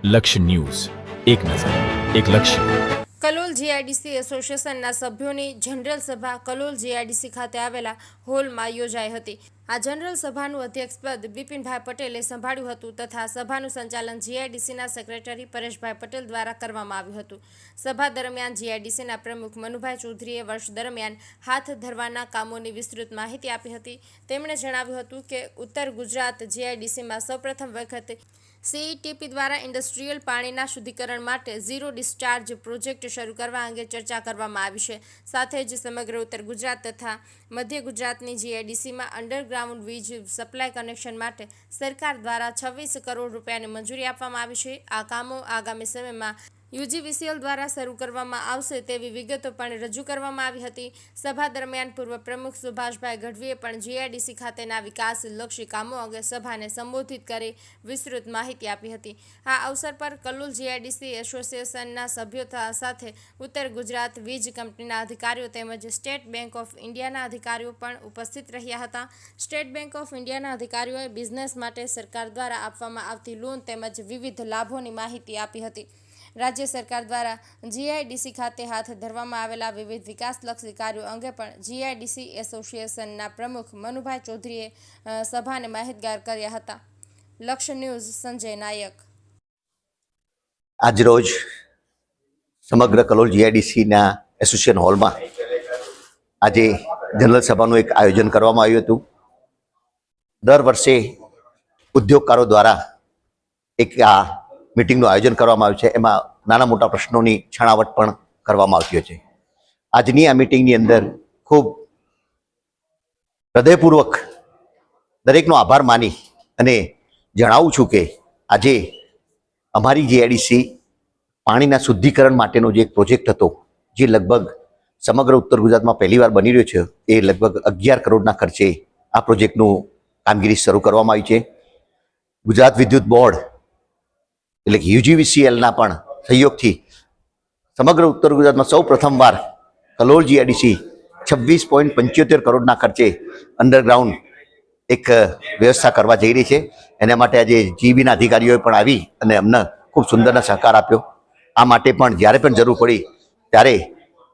લક્ષ્ય ન્યૂઝ, એક નજર, એક લક્ષ્ય. કલોલ જીઆઈડીસી એસોસિએશનના સભ્યોની જનરલ સભા કલોલ જીઆઈડીસી ખાતે આવેલા હોલમાં યોજાઈ હતી. આ જનરલ સભાનું અધ્યક્ષપદ બિપિનભાઈ પટેલે સંભાળ્યું હતું તથા સભાનું સંચાલન જીઆઈડીસીના સેક્રેટરી પરેશભાઈ પટેલ દ્વારા કરવામાં આવ્યું હતું. સભા દરમિયાન જીઆઈડીસીના પ્રમુખ મનુભાઈ ચૌધરીએ વર્ષ દરમિયાન હાથ ધરવાના કામોની વિસ્તૃત માહિતી આપી હતી. તેમણે જણાવ્યું હતું કે ઉત્તર ગુજરાત જીઆઈડીસીમાં સૌપ્રથમ વખત સીઈટીપી દ્વારા ઇન્ડસ્ટ્રીયલ પાણીના શુદ્ધિકરણ માટે ઝીરો ડિસ્ચાર્જ પ્રોજેક્ટ શરૂ કરવા અંગે ચર્ચા કરવામાં આવી છે. સાથે જ સમગ્ર ઉત્તર ગુજરાત તથા મધ્ય ગુજરાતની જીઆઈડીસીમાં અંડરગ્રાઉન્ડ વીજ સપ્લાય કનેક્શન માટે સરકાર દ્વારા 26 કરોડ રૂપિયાની મંજૂરી આપવામાં આવી છે. આ કામો આગામી સમયમાં યુજીવીસીએલ દ્વારા શરૂ કરવામાં આવશે તેવી વિગતો પણ રજૂ કરવામાં આવી હતી. સભા દરમિયાન પૂર્વ પ્રમુખ સુભાષભાઈ ગઢવીએ પણ જીઆઈડીસી ખાતેના વિકાસલક્ષી કામો અંગે સભાને સંબોધિત કરી વિસ્તૃત માહિતી આપી હતી. આ અવસર પર કલોલ જીઆઈડીસી એસોસિએશનના સભ્યો સાથે ઉત્તર ગુજરાત વીજ કંપનીના અધિકારીઓ તેમજ સ્ટેટ બેંક ઓફ ઇન્ડિયાના અધિકારીઓ પણ ઉપસ્થિત રહ્યા હતા. સ્ટેટ બેંક ઓફ ઇન્ડિયાના અધિકારીઓએ બિઝનેસ માટે સરકાર દ્વારા આપવામાં આવતી લોન તેમજ વિવિધ લાભોની માહિતી આપી હતી. રાજ્ય સરકાર દ્વારા જીઆઈડીસી ખાતે હાથ ધરવામાં આવેલા વિવિધ વિકાસલક્ષી કાર્યો અંગે પણ જીઆઈડીસી એસોસિએશનના પ્રમુખ મનુભાઈ ચૌધરીએ સભાને માહિતગાર કર્યા હતા. લક્ષ્ય ન્યૂઝ સંજય નાયક. આજરોજ સમગ્ર કલોલ જીઆઈડીસીના એસોસિએશન હોલમાં આજે જનરલ સભાનું એક આયોજન કરવામાં આવ્યું હતું. દર વર્ષે ઉદ્યોગકારો દ્વારા એક આ મીટિંગનું આયોજન કરવામાં આવ્યું છે. એમાં નાના મોટા પ્રશ્નોની છણાવટ પણ કરવામાં આવતી હોય છે. આજની આ મીટિંગની અંદર ખૂબ હૃદયપૂર્વક દરેકનો આભાર માની અને જણાવું છું કે આજે અમારી જીઆઈડીસી પાણીના શુદ્ધિકરણ માટેનો જે એક પ્રોજેક્ટ હતો, જે લગભગ સમગ્ર ઉત્તર ગુજરાતમાં પહેલીવાર બની રહ્યો છે, એ લગભગ 11 કરોડના ખર્ચે આ પ્રોજેક્ટનું કામગીરી શરૂ કરવામાં આવી છે. ગુજરાત વિદ્યુત બોર્ડ એટલે કે યુજીવીસીએલના પણ સહયોગથી સમગ્ર ઉત્તર ગુજરાતમાં સૌ પ્રથમવાર કલોલ જીઆઈડીસી 26.75 કરોડના ખર્ચે અંડરગ્રાઉન્ડ એક વ્યવસ્થા કરવા જઈ રહી છે. એના માટે આજે જીબીના અધિકારીઓએ પણ આવી અને અમને ખૂબ સુંદરનો સહકાર આપ્યો. આ માટે પણ જ્યારે પણ જરૂર પડી ત્યારે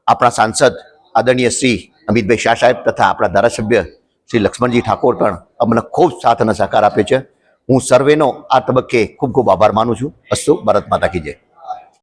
આપણા સાંસદ આદરણીય શ્રી અમિતભાઈ શાહ સાહેબ તથા આપણા ધારાસભ્ય શ્રી લક્ષ્મણજી ઠાકોર પણ અમને ખૂબ સાથ અને સહકાર આપ્યો છે. હું સર્વેનો આ તબક્કે ખૂબ ખૂબ આભાર માનું છું. અસ્તુ ભારત માતા કી જય.